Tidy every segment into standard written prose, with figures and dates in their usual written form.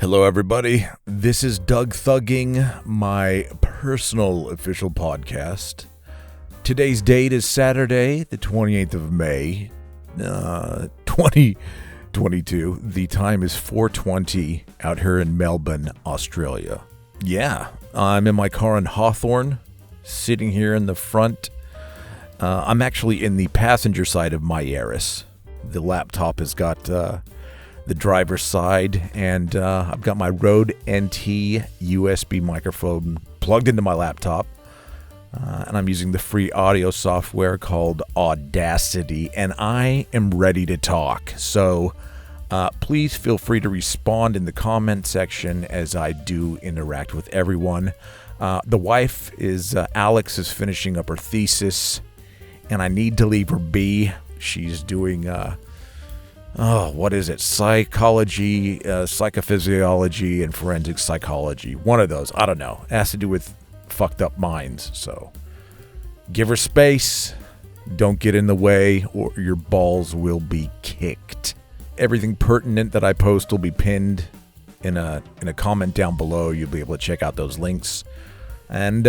Hello, everybody. This is Doug Thugging, my personal official podcast. Today's date is Saturday, the 28th of May, 2022. The time is 4:20 out here in Melbourne, Australia. Yeah, I'm in my car in Hawthorne, sitting here in the front. I'm actually in the passenger side of my Yaris. The laptop has got the driver's side, and I've got my Rode NT USB microphone plugged into my laptop, and I'm using the free audio software called Audacity, and I am ready to talk. So please feel free to respond in the comment section as I do interact with everyone. The wife is Alex is finishing up her thesis, and I need to leave her be. She's doing what is it? Psychology, psychophysiology, and forensic psychology. One of those. I don't know. It has to do with fucked up minds. So give her space. Don't get in the way or your balls will be kicked. Everything pertinent that I post will be pinned in a comment down below. You'll be able to check out those links. And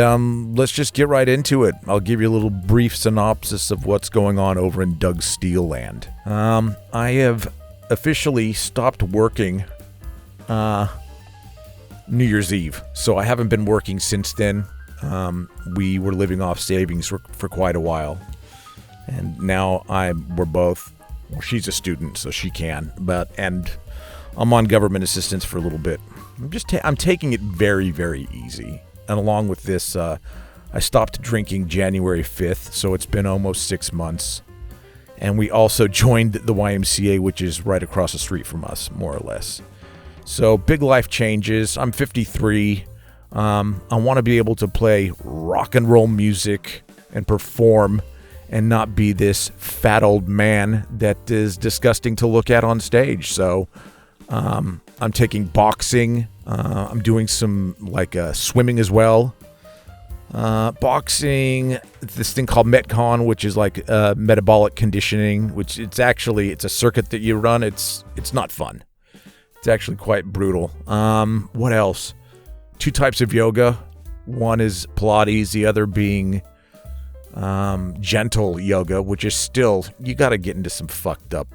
let's just get right into it. I'll give you a little brief synopsis of what's going on over in Doug Steele land. I have officially stopped working New Year's Eve, so I haven't been working since then. We were living off savings for quite a while, and now we're both. Well, she's a student, so she can, and I'm on government assistance for a little bit. I'm taking it very, very easy. And along with this, I stopped drinking January 5th, so it's been almost 6 months. And we also joined the YMCA, which is right across the street from us, more or less. So big life changes. I'm 53. I want to be able to play rock and roll music and perform and not be this fat old man that is disgusting to look at on stage. So I'm taking boxing. I'm doing some swimming as well. Boxing, this thing called Metcon, which is like metabolic conditioning, which it's a circuit that you run. It's not fun. It's actually quite brutal. What else? 2 types of yoga. One is Pilates, the other being gentle yoga, which is still, you got to get into some fucked up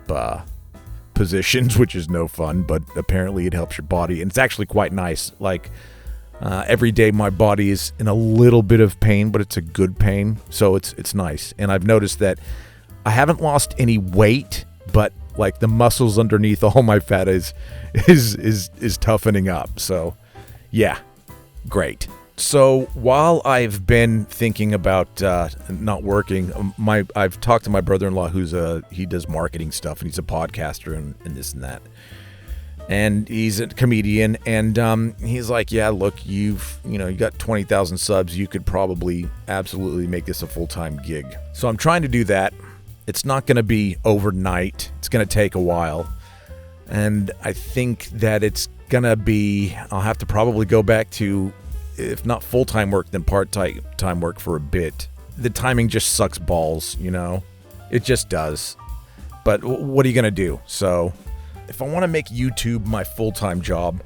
positions, which is no fun, but apparently it helps your body, and it's actually quite nice. Every day my body is in a little bit of pain, but it's a good pain, so it's nice. And I've noticed that I haven't lost any weight, but the muscles underneath all my fat is toughening up. So yeah, great. So while I've been thinking about not working, I've talked to my brother-in-law he does marketing stuff, and he's a podcaster and this and that. And he's a comedian, and he's like, yeah, look, you got 20,000 subs. You could probably absolutely make this a full-time gig. So I'm trying to do that. It's not going to be overnight. It's going to take a while. And I think that it's going to be, I'll have to probably go back to, if not full-time work, then part-time work for a bit. The timing just sucks balls, It just does. But what are you going to do? So if I want to make YouTube my full-time job,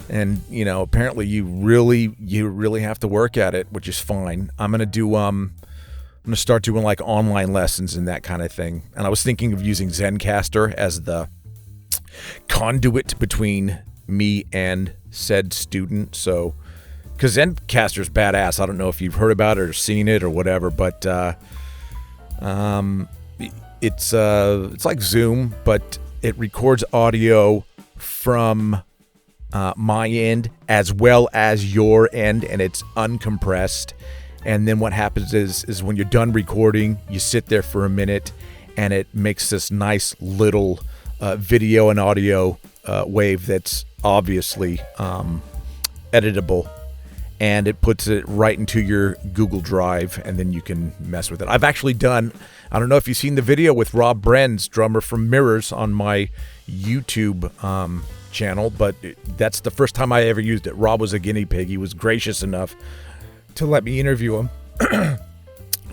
and, apparently you really have to work at it, which is fine. I'm going to start doing online lessons and that kind of thing. And I was thinking of using Zencastr as the conduit between me and said student. So, because Zencastr's badass. I don't know if you've heard about it or seen it or whatever, but it's like Zoom, but it records audio from my end as well as your end, and it's uncompressed. And then what happens is when you're done recording, you sit there for a minute, and it makes this nice little video and audio wave that's obviously editable. And it puts it right into your Google Drive, and then you can mess with it. I've actually done, I don't know if you've seen the video with Rob Brenz, drummer from Mirrors, on my YouTube channel, but that's the first time I ever used it. Rob was a guinea pig. He was gracious enough to let me interview him.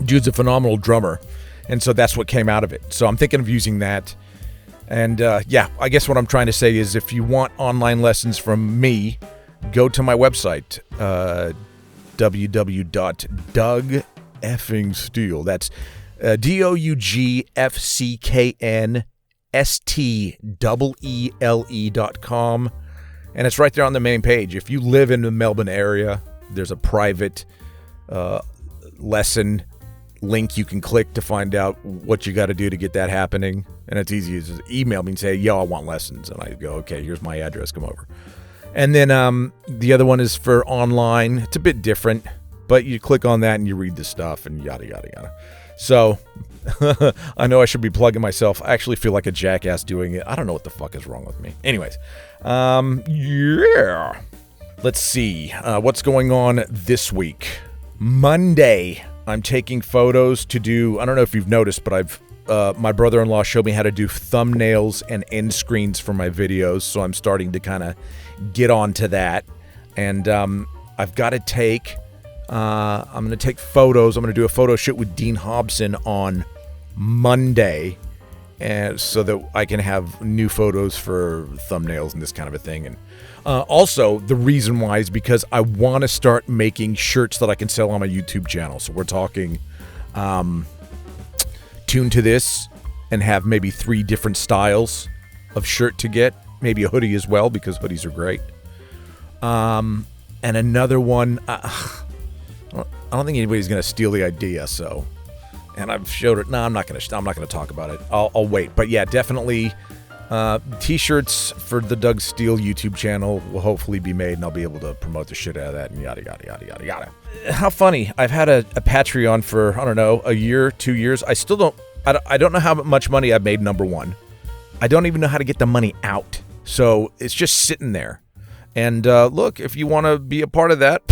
Dude's a phenomenal drummer, and so that's what came out of it. So I'm thinking of using that And yeah, I guess what I'm trying to say is if you want online lessons from me, go to my website, www.dougsteele. That's DougFCKNSTEELE.com. And it's right there on the main page. If you live in the Melbourne area, there's a private lesson link you can click to find out what you got to do to get that happening. And it's easy. Just email me and say, yo, I want lessons. And I go, okay, here's my address. Come over. And then the other one is for online. It's a bit different, but you click on that and you read the stuff and yada, yada, yada. So I know I should be plugging myself. I actually feel like a jackass doing it. I don't know what the fuck is wrong with me. Anyways, yeah. Let's see what's going on this week. Monday, I'm taking photos to do, I don't know if you've noticed, but my brother-in-law showed me how to do thumbnails and end screens for my videos, so I'm starting to kind of get on to that. And I've got to take, I'm going to take photos. I'm going to do a photo shoot with Dean Hobson on Monday, and so that I can have new photos for thumbnails and this kind of a thing. And also, the reason why is because I want to start making shirts that I can sell on my YouTube channel. So we're talking tune to this and have maybe 3 different styles of shirt to get. Maybe a hoodie as well, because hoodies are great. And another one, I don't think anybody's going to steal the idea, so... And I've showed it. No, I'm not going to talk about it. I'll wait. But yeah, definitely T-shirts for the Doug Steele YouTube channel will hopefully be made, and I'll be able to promote the shit out of that and yada, yada, yada, yada, yada. How funny. I've had a Patreon for, I don't know, a year, 2 years. I still don't, I don't know how much money I've made, number one. I don't even know how to get the money out. So it's just sitting there. And look, if you want to be a part of that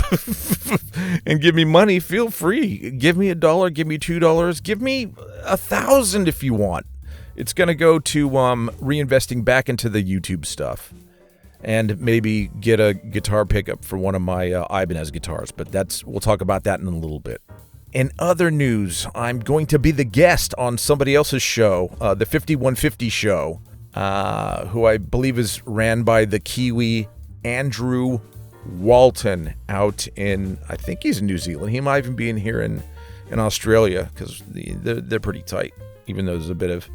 and give me money, feel free. Give me $1, give me $2, give me 1,000 if you want. It's going to go to reinvesting back into the YouTube stuff, and maybe get a guitar pickup for one of my Ibanez guitars. But we'll talk about that in a little bit. In other news, I'm going to be the guest on somebody else's show, the 5150 show, who I believe is ran by the Kiwi Andrew Walton out in, I think he's in New Zealand. He might even be in here in Australia, because they're pretty tight, even though there's a bit of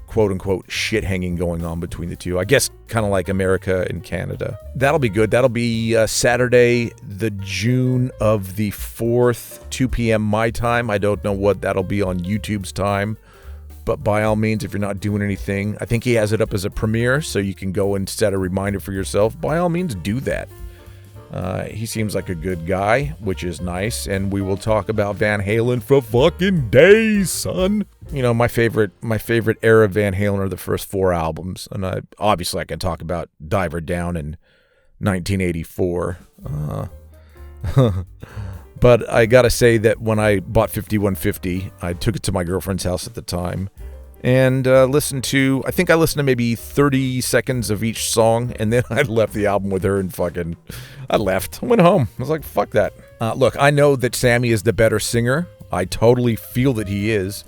quote-unquote shit hanging going on between the two. I guess kind of like America and Canada. That'll be good. That'll be Saturday, the June of the 4th, 2 p.m. my time. I don't know what that'll be on YouTube's time. But by all means, if you're not doing anything, I think he has it up as a premiere, so you can go and set a reminder for yourself. By all means, do that. He seems like a good guy, which is nice, and we will talk about Van Halen for fucking days, son. You know, my favorite era of Van Halen are the first 4 albums, and obviously I can talk about Diver Down in 1984. But I gotta say that when I bought 5150, I took it to my girlfriend's house at the time and listened to maybe 30 seconds of each song, and then I left the album with her and I left. I went home. I was like, fuck that. Look, I know that Sammy is the better singer. I totally feel that he is,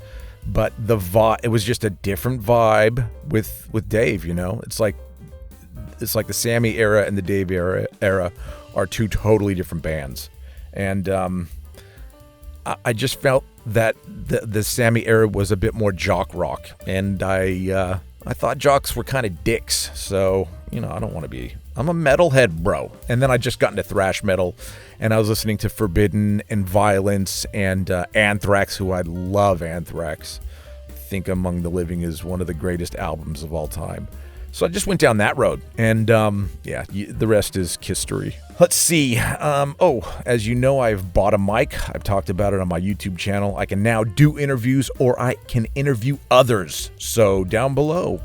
but it was just a different vibe with Dave, you know? It's like the Sammy era and the Dave era are 2 totally different bands. And I just felt that the Sammy era was a bit more jock rock, and I thought jocks were kind of dicks. So, you know, I don't want to be. I'm a metalhead, bro. And then I just got into thrash metal, and I was listening to Forbidden and Violence and Anthrax, who I love. Anthrax, I think Among the Living is one of the greatest albums of all time. So I just went down that road, and yeah, the rest is history. Let's see. As you know, I've bought a mic. I've talked about it on my YouTube channel. I can now do interviews, or I can interview others. So down below,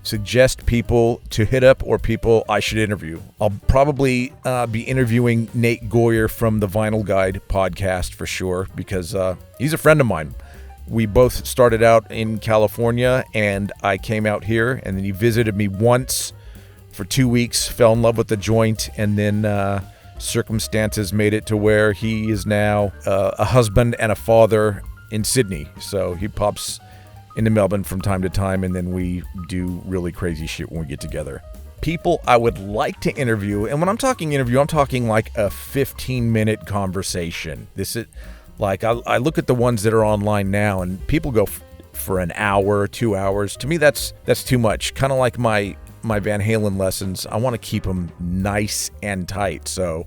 suggest people to hit up or people I should interview. I'll probably be interviewing Nate Goyer from the Vinyl Guide podcast for sure, because he's a friend of mine. We both started out in California, and I came out here, and then he visited me once for 2 weeks, fell in love with the joint, and then circumstances made it to where he is now a husband and a father in Sydney. So he pops into Melbourne from time to time, and then we do really crazy shit when we get together. People I would like to interview, and when I'm talking interview, I'm talking like a 15-minute conversation. This is like, I look at the ones that are online now, and people go for an hour, 2 hours. To me, that's too much. Kind of like my Van Halen lessons. I want to keep them nice and tight. So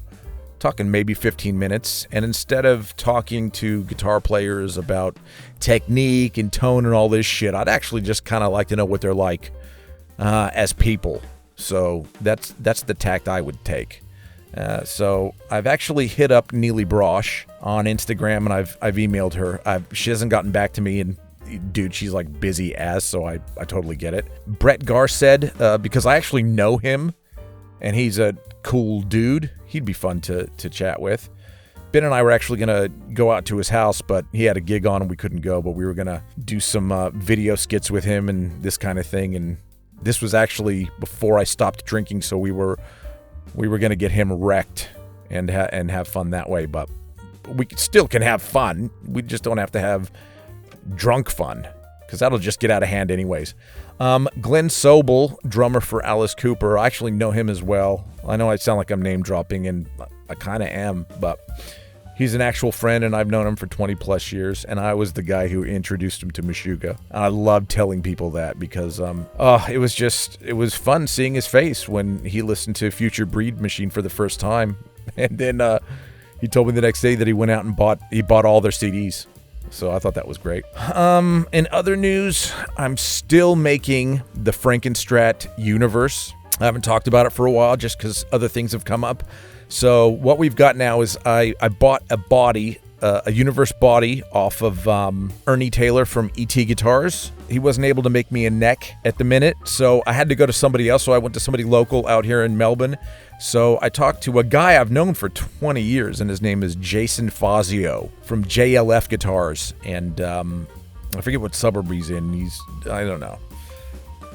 talking maybe 15 minutes. And instead of talking to guitar players about technique and tone and all this shit, I'd actually just kind of like to know what they're like as people. So that's the tact I would take. So I've actually hit up Neely Brosh on Instagram, and I've emailed her. She hasn't gotten back to me, and dude, she's like busy as, so I totally get it. Brett Garsed, because I actually know him, and he's a cool dude. He'd be fun to chat with. Ben and I were actually going to go out to his house, but he had a gig on and we couldn't go, but we were going to do some video skits with him and this kind of thing. And this was actually before I stopped drinking, so we were going to get him wrecked and have fun that way, but we still can have fun. We just don't have to have drunk fun, because that'll just get out of hand anyways. Glenn Sobel, drummer for Alice Cooper. I actually know him as well. I know I sound like I'm name dropping, and I kind of am, but he's an actual friend, and I've known him for 20 plus years, and I was the guy who introduced him to Meshuggah. I love telling people that, because it was fun seeing his face when he listened to Future Breed Machine for the first time, and then he told me the next day that he went out and bought all their CDs. So I thought that was great. In other news, I'm still making the Frankenstrat universe. I haven't talked about it for a while just because other things have come up. So what we've got now is I bought a body, a universe body off of Ernie Taylor from ET Guitars. He wasn't able to make me a neck at the minute, so I had to go to somebody else. So I went to somebody local out here in Melbourne. So I talked to a guy I've known for 20 years, and his name is Jason Fazio from JLF Guitars. And I forget what suburb he's in. I don't know.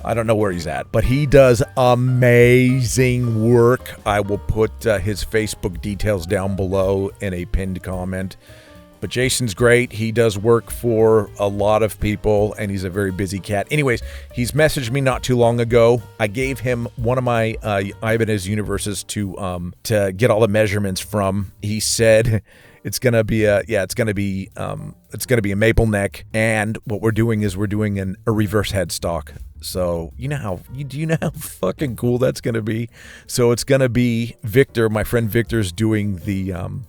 I don't know where he's at, but he does amazing work. I will put his Facebook details down below in a pinned comment. But Jason's great. He does work for a lot of people, and he's a very busy cat. Anyways, he's messaged me not too long ago. I gave him one of my Ibanez universes to get all the measurements from. He said it's gonna be a maple neck, and what we're doing is we're doing a reverse headstock. So do you know how fucking cool that's gonna be? So it's gonna be Victor, my friend Victor's doing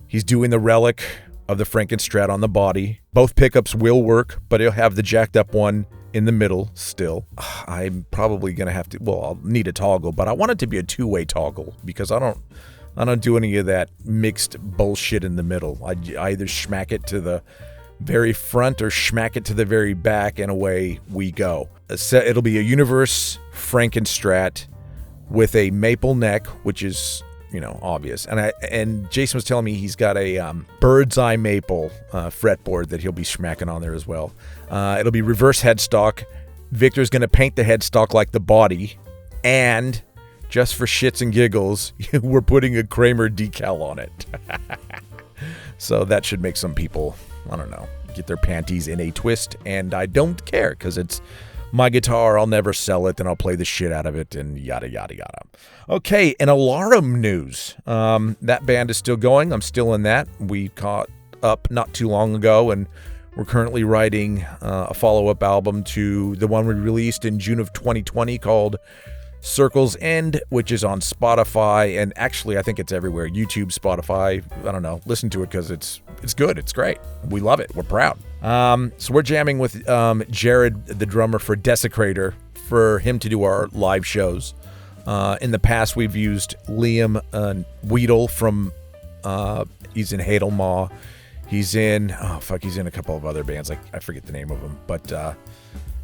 he's doing the relic of the Frankenstrat on the body. Both pickups will work, but he'll have the jacked up one in the middle still. I'm probably gonna have to. Well, I'll need a toggle, but I want it to be a two-way toggle because I don't do any of that mixed bullshit in the middle. I either smack it to the very front or smack it to the very back, and away we go. It'll be a universe Frankenstrat with a maple neck, which is, obvious. And Jason was telling me he's got a bird's eye maple fretboard that he'll be smacking on there as well. It'll be reverse headstock. Victor's going to paint the headstock like the body, and just for shits and giggles, we're putting a Kramer decal on it. So that should make some people, I don't know, get their panties in a twist, and I don't care because it's my guitar. I'll never sell it, and I'll play the shit out of it, and yada, yada, yada. Okay, in Alarum news, that band is still going. I'm still in that. We caught up not too long ago, and we're currently writing a follow-up album to the one we released in June of 2020 called Circle's End, which is on Spotify, and actually I think it's everywhere. YouTube, Spotify, I don't know. Listen to it because it's good. It's great. We love it. We're proud. So we're jamming with Jared, the drummer for Desecrator, for him to do our live shows. In the past, we've used Liam Weedle from, he's in Hadelmaw. He's in a couple of other bands. I forget the name of them. But,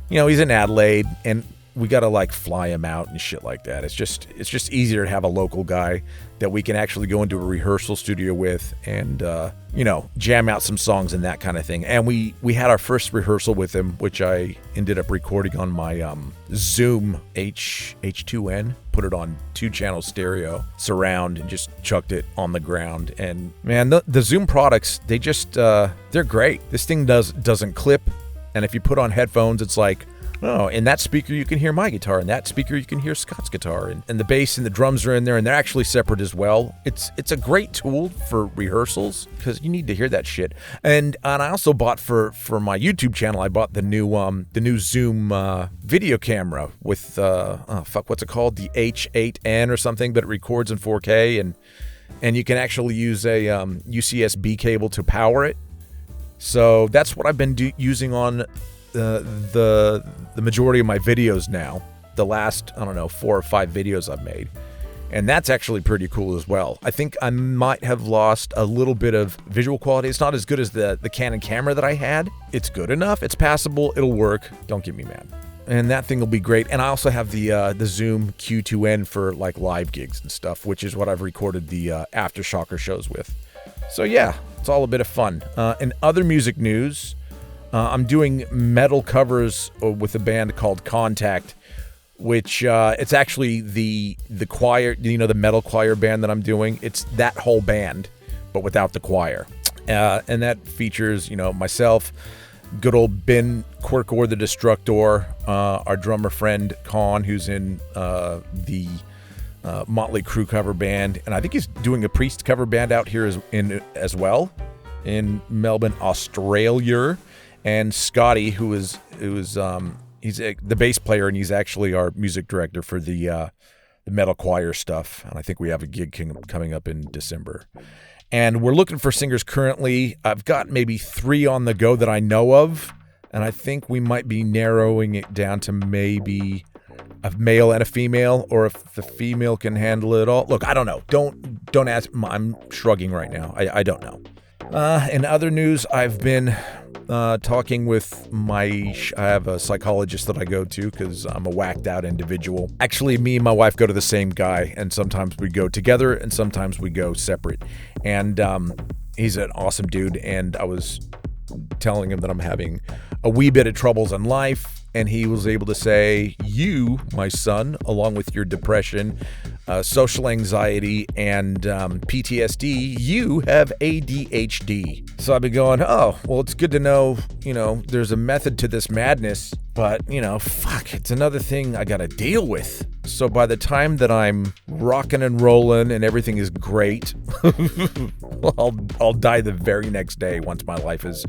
he's in Adelaide, and we got to fly him out and shit like that. It's just easier to have a local guy that we can actually go into a rehearsal studio with and, jam out some songs and that kind of thing. And we had our first rehearsal with him, which I ended up recording on my Zoom H2N, put it on 2-channel stereo surround and just chucked it on the ground. And man, the Zoom products, they just, they're great. This thing doesn't clip. And if you put on headphones, it's like, oh, in that speaker you can hear my guitar, in that speaker you can hear Scott's guitar, and the bass and the drums are in there, and they're actually separate as well. It's a great tool for rehearsals because you need to hear that shit. And I also bought for my YouTube channel, I bought the new Zoom video camera with what's it called, the H8N or something, but it records in 4K, and you can actually use a UCSB cable to power it. So that's what I've been using on the majority of my videos now, the last, 4 or 5 videos I've made. And that's actually pretty cool as well. I think I might have lost a little bit of visual quality. It's not as good as the Canon camera that I had. It's good enough. It's passable. It'll work. Don't get me mad. And that thing will be great. And I also have the Zoom Q2N for like live gigs and stuff, which is what I've recorded the Aftershocker shows with. So yeah, it's all a bit of fun. In other music news, I'm doing metal covers with a band called Contact, which it's actually the choir, the metal choir band that I'm doing. It's that whole band, but without the choir. And that features, myself, good old Ben Quirkor the Destructor, our drummer friend Con, who's in the Motley Crue cover band, and I think he's doing a Priest cover band out here as well in Melbourne, Australia. And Scotty, he's the bass player, and he's actually our music director for the metal choir stuff. And I think we have a gig coming up in December. And we're looking for singers currently. I've got maybe 3 on the go that I know of, and I think we might be narrowing it down to maybe a male and a female, or if the female can handle it all. Look, I don't know. Don't ask. I'm shrugging right now. I don't know. In other news, I've been talking with I have a psychologist that I go to because I'm a whacked out individual. Actually, me and my wife go to the same guy, and sometimes we go together and sometimes we go separate. And he's an awesome dude, and I was telling him that I'm having a wee bit of troubles in life, and he was able to say, you, my son, along with your depression, social anxiety, and PTSD, you have ADHD. So I've been going, oh, well, it's good to know, there's a method to this madness, but, fuck, it's another thing I gotta deal with. So by the time that I'm rocking and rolling and everything is great, I'll die the very next day once my life is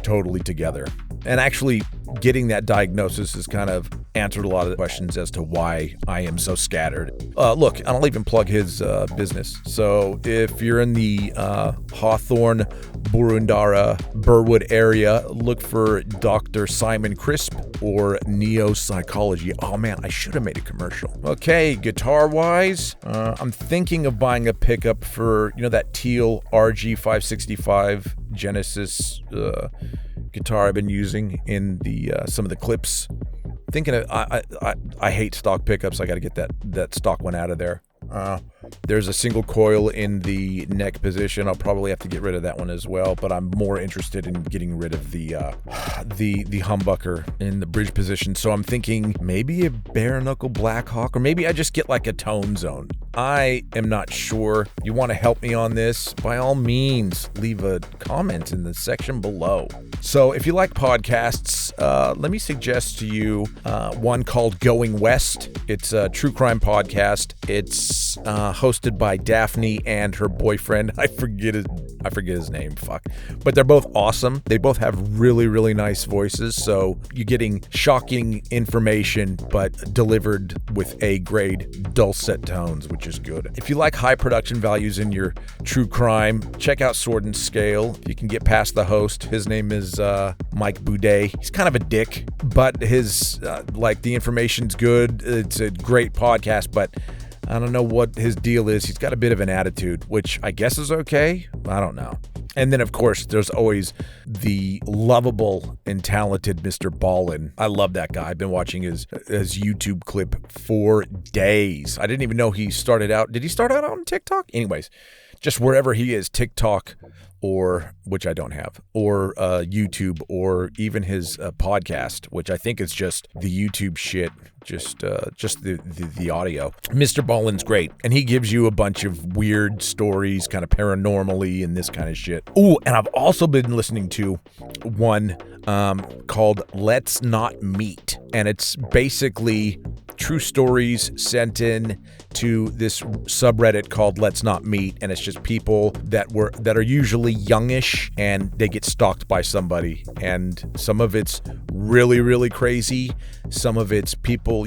totally together. And actually getting that diagnosis has kind of answered a lot of the questions as to why I am so scattered. Look, I'll even plug his business. So if you're in the Hawthorne, Boroondara, Burwood area, look for Dr. Simon Crisp or Neo Psychology. Oh man, I should have made a commercial. Okay, guitar-wise, I'm thinking of buying a pickup for, that teal RG565 Genesis guitar I've been using in the some of the clips. Thinking of, I hate stock pickups. I got to get that stock one out of there. There's a single coil in the neck position. I'll probably have to get rid of that one as well, but I'm more interested in getting rid of the humbucker in the bridge position. So I'm thinking maybe a bare knuckle Blackhawk, or maybe I just get like a tone zone. I am not sure. You want to help me on this? By all means, leave a comment in the section below. So if you like podcasts, let me suggest to you one called Going West. It's a true crime podcast. It's hosted by Daphne and her boyfriend. I forget his name. Fuck. But they're both awesome. They both have really, really nice voices. So you're getting shocking information, but delivered with A-grade dulcet tones, which is good. If you like high production values in your true crime, check out Sword and Scale. If you can get past the host, his name is Mike Boudet. He's kind of a dick, but his the information's good. It's a great podcast, but I don't know what his deal is. He's got a bit of an attitude, which I guess is okay. I don't know. And then, of course, there's always the lovable and talented Mr. Ballin. I love that guy. I've been watching his YouTube clip for days. I didn't even know he started out. Did he start out on TikTok? Anyways, just wherever he is, TikTok, or which I don't have, or YouTube, or even his podcast, which I think is just the YouTube shit just the audio. Mr. Ballin's great, and he gives you a bunch of weird stories, kind of paranormally and this kind of shit. Ooh, and I've also been listening to one called Let's Not Meet, and it's basically true stories sent in to this subreddit called Let's Not Meet, and it's just people that are usually youngish, and they get stalked by somebody, and some of it's really, really crazy. Some of it's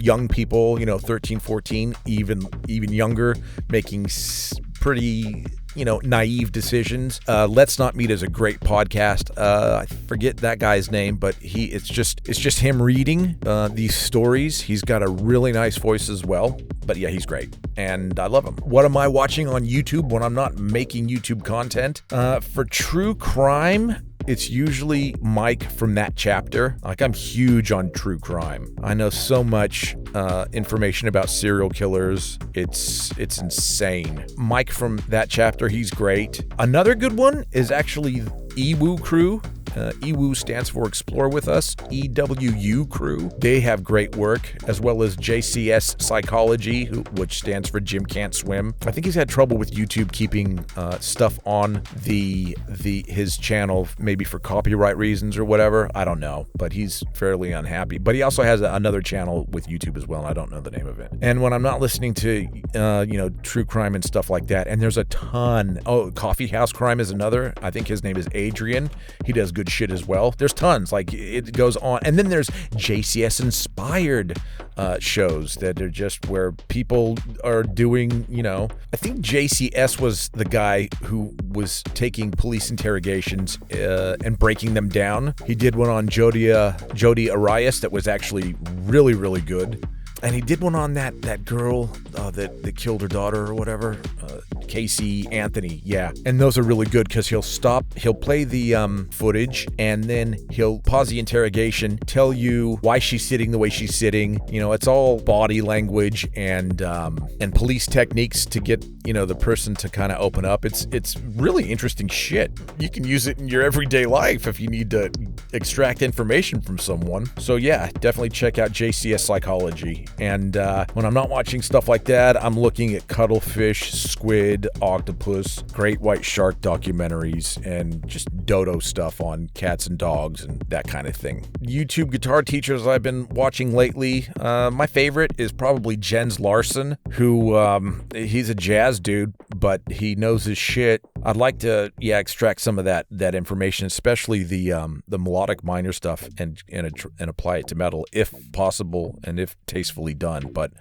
young people, 13, 14, even younger, making pretty naive decisions. Let's Not Meet is a great podcast. I forget that guy's name, but it's just him reading these stories. He's got a really nice voice as well. But yeah, he's great, and I love him. What am I watching on YouTube when I'm not making YouTube content? For true crime, it's usually Mike from That Chapter. Like, I'm huge on true crime. I know so much information about serial killers. It's insane. Mike from That Chapter, he's great. Another good one is actually EWU Crew. EWU stands for Explore With Us. EWU Crew. They have great work, as well as JCS Psychology, which stands for Jim Can't Swim. I think he's had trouble with YouTube keeping stuff on his channel, maybe for copyright reasons or whatever. I don't know, but he's fairly unhappy. But he also has another channel with YouTube as well, and I don't know the name of it. And when I'm not listening to true crime and stuff like that, and there's a ton. Oh, Coffee House Crime is another. I think his name is Adrian. He does good shit as well. There's tons, like, it goes on. And then there's JCS inspired shows that are just where people are doing, I think JCS was the guy who was taking police interrogations and breaking them down. He did one on Jodi Arias that was actually really, really good. And he did one on that girl that killed her daughter or whatever, Casey Anthony. Yeah, and those are really good because he'll play the footage, and then he'll pause the interrogation, tell you why she's sitting the way she's sitting. It's all body language and police techniques to get the person to kind of open up. It's really interesting shit. You can use it in your everyday life if you need to extract information from someone. So yeah, definitely check out JCS Psychology. And when I'm not watching stuff like that, I'm looking at cuttlefish, squid, octopus, great white shark documentaries, and just dodo stuff on cats and dogs and that kind of thing. YouTube guitar teachers I've been watching lately, my favorite is probably Jens Larson, who he's a jazz dude, but he knows his shit. I'd like to extract some of that information, especially the melodic minor stuff, and apply it to metal if possible and if tastefully done. But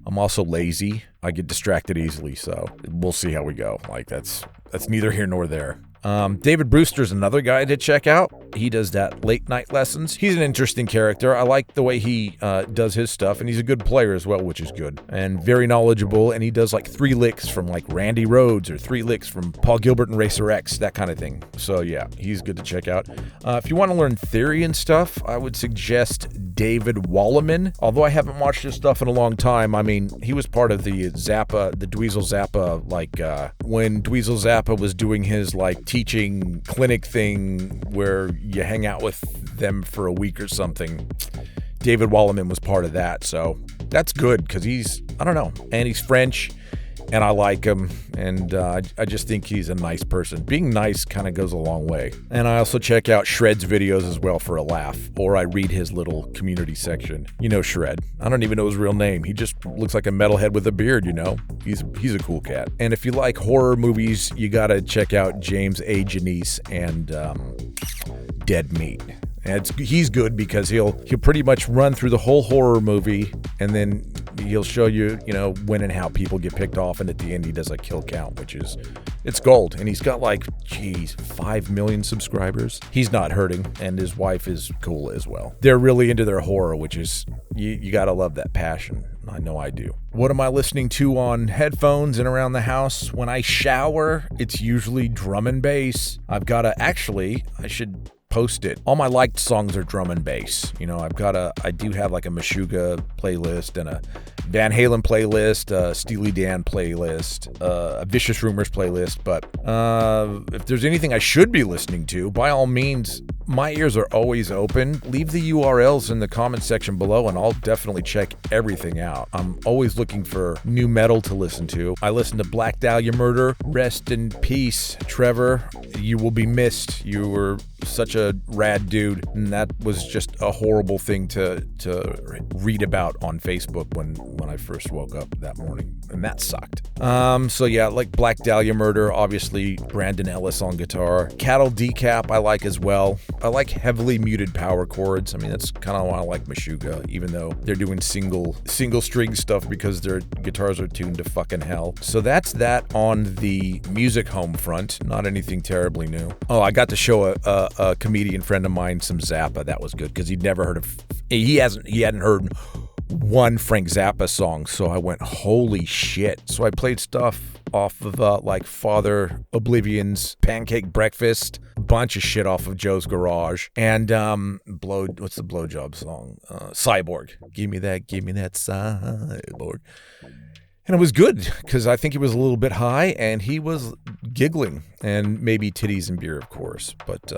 I'm also lazy. I get distracted easily, so we'll see how we go. Like, that's neither here nor there. David Brewster's another guy to check out. He does that late night lessons. He's an interesting character. I like the way he does his stuff, and he's a good player as well, which is good, and very knowledgeable. And he does like 3 licks from like Randy Rhoads or 3 licks from Paul Gilbert and Racer X, that kind of thing. So yeah, he's good to check out. If you want to learn theory and stuff, I would suggest David Walliman. Although I haven't watched his stuff in a long time. I mean, he was part of the Dweezil Zappa, like when Dweezil Zappa was doing his like teaching clinic thing where you hang out with them for a week or something. David Walliman was part of that, so that's good because I don't know, and he's French, and I like him, and I just think he's a nice person. Being nice kind of goes a long way. And I also check out Shred's videos as well for a laugh, or I read his little community section. Shred. I don't even know his real name. He just looks like a metalhead with a beard, He's a cool cat. And if you like horror movies, you gotta check out James A. Janice and Dead Meat. And he's good because he'll pretty much run through the whole horror movie, and then he'll show you, when and how people get picked off, and at the end he does a kill count, it's gold. And he's got 5 million subscribers. He's not hurting, and his wife is cool as well. They're really into their horror, which is, you gotta love that passion. I know I do. What am I listening to on headphones and around the house? When I shower, it's usually drum and bass. I should post it. All my liked songs are drum and bass. You know, I do have like a Meshuggah playlist and a Van Halen playlist, a Steely Dan playlist, a Vicious Rumors playlist. But if there's anything I should be listening to, by all means, my ears are always open. Leave the URLs in the comment section below and I'll definitely check everything out. I'm always looking for new metal to listen to. I listen to Black Dahlia Murder. Rest in peace, Trevor. You will be missed. You were such a rad dude, and that was just a horrible thing to read about on Facebook when I first woke up that morning, and that sucked. So yeah, like Black Dahlia Murder, obviously Brandon Ellis on guitar. Cattle Decap I like as well. I like heavily muted power chords. I mean, that's kind of why I like Meshuggah, even though they're doing single string stuff because their guitars are tuned to fucking hell. So that's that on the music home front. Not anything terribly new. Oh, I got to show a comedian friend of mine some Zappa. That was good because he hadn't heard one Frank Zappa song. So I went, holy shit. So I played stuff off of like Father Oblivion's Pancake Breakfast, a bunch of shit off of Joe's Garage, and what's the blowjob song? Cyborg. Give me that cyborg. And it was good because I think he was a little bit high and he was giggling, and maybe titties and beer, of course. But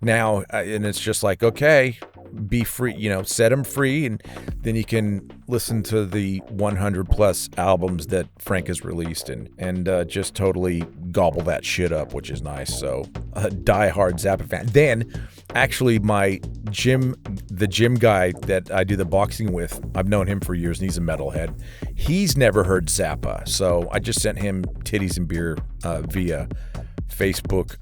now, and it's just like, okay, be free, you know, set him free, and then you can listen to the 100 plus albums that Frank has released and just totally gobble that shit up, which is nice. So a diehard Zappa fan. Then actually the gym guy that I do the boxing with, I've known him for years and he's a metalhead. He's never heard Zappa. So I just sent him Titties and Beer via Facebook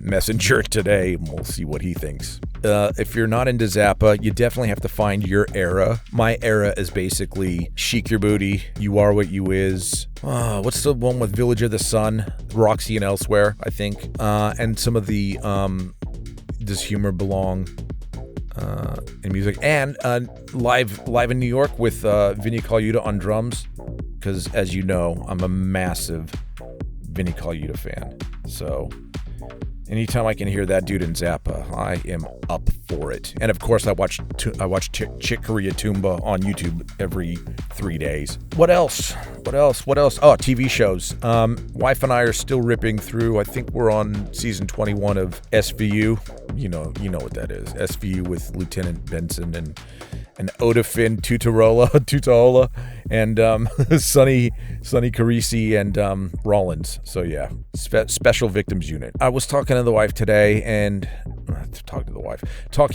Messenger today, and we'll see what he thinks. If you're not into Zappa, you definitely have to find your era. My era is basically Chic Your Booty, You Are What You Is. What's the one with Village of the Sun, Roxy and Elsewhere, I think, and some of the Does Humor Belong in music, and live in New York with Vinnie Colaiuta on drums, because as you know, I'm a massive Vinnie Colaiuta fan. So anytime I can hear that dude in Zappa, I am up for it. And of course, I watch Chick Corea Tumba on YouTube every 3 days. What else? Oh, TV shows. Wife and I are still ripping through. I think we're on season 21 of SVU. You know what that is. SVU with Lieutenant Benson and Odafin Tutaola, and Sonny Carisi and Rollins. So yeah, Special Victims Unit. I was talking to the wife today, and talking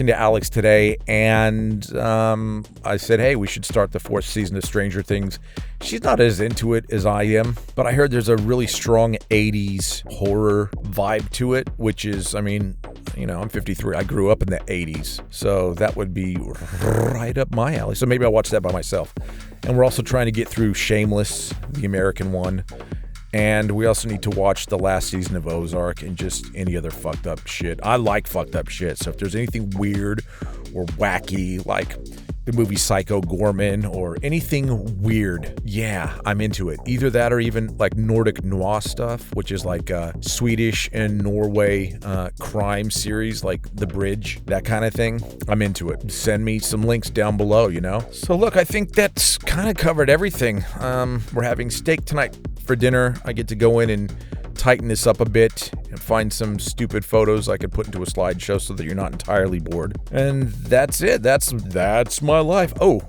to Alex today, and I said, hey, we should start the 4th season of Stranger Things. She's not as into it as I am, but I heard there's a really strong 80s horror vibe to it, which is, I mean, you know, I'm 53. I grew up in the 80s, so that would be right up my alley. So maybe I'll watch that by myself. And we're also trying to get through Shameless, the American one. And we also need to watch the last season of Ozark and just any other fucked up shit. I like fucked up shit, so if there's anything weird or wacky, like the movie Psycho Gorman or anything weird, yeah, I'm into it. Either that or even like Nordic noir stuff, which is like Swedish and Norway crime series, like The Bridge, that kind of thing. I'm into it. Send me some links down below, you know? So look, I think that's kind of covered everything. We're having steak tonight for dinner. I get to go in and tighten this up a bit and find some stupid photos I could put into a slideshow so that you're not entirely bored. And that's it. That's my life. Oh,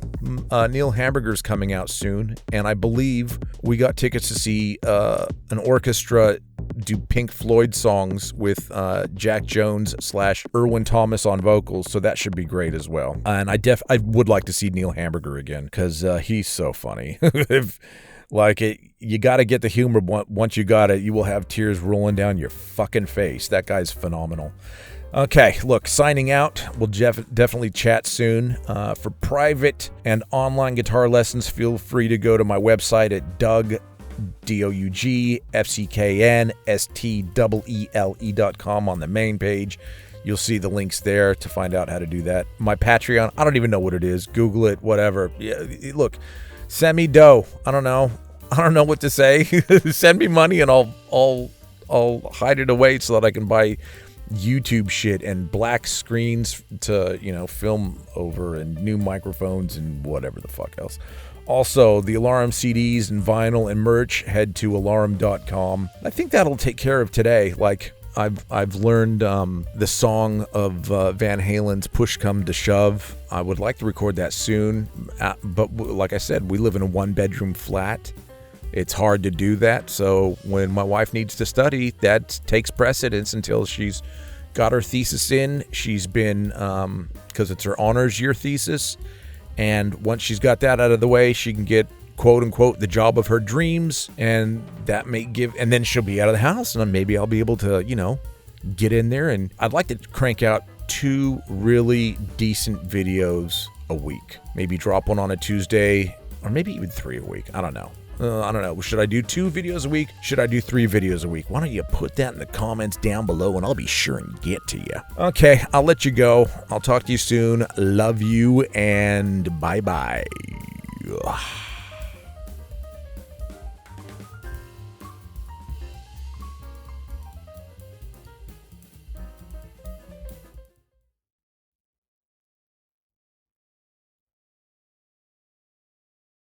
Neil Hamburger's coming out soon, and I believe we got tickets to see an orchestra do Pink Floyd songs with Jack Jones / Erwin Thomas on vocals, so that should be great as well. And I would like to see Neil Hamburger again, because he's so funny. You got to get the humor. Once you got it, you will have tears rolling down your fucking face. That guy's phenomenal. Okay, look, signing out. We'll definitely chat soon. For private and online guitar lessons, feel free to go to my website at DougFCKNSTEELE.com on the main page. You'll see the links there to find out how to do that. My Patreon, I don't even know what it is. Google it, whatever. Yeah, look, send me dough. I don't know what to say. Send me money and I'll hide it away so that I can buy YouTube shit and black screens to, film over, and new microphones and whatever the fuck else. Also, the Alarm CDs and vinyl and merch, head to alarm.com. I think that'll take care of today. Like, I've learned the song of Van Halen's Push Come to Shove. I would like to record that soon, but like I said, we live in a one-bedroom flat. It's hard to do that, so when my wife needs to study, that takes precedence until she's got her thesis in. She's been, because it's her honors year thesis, and once she's got that out of the way, she can get, quote unquote, the job of her dreams, and that may give, and then she'll be out of the house, and then maybe I'll be able to, get in there. And I'd like to crank out 2 really decent videos a week. Maybe drop one on a Tuesday, or maybe even 3 a week. I don't know. Should I do 2 videos a week? Should I do 3 videos a week? Why don't you put that in the comments down below, and I'll be sure and get to you. Okay, I'll let you go. I'll talk to you soon. Love you, and bye-bye.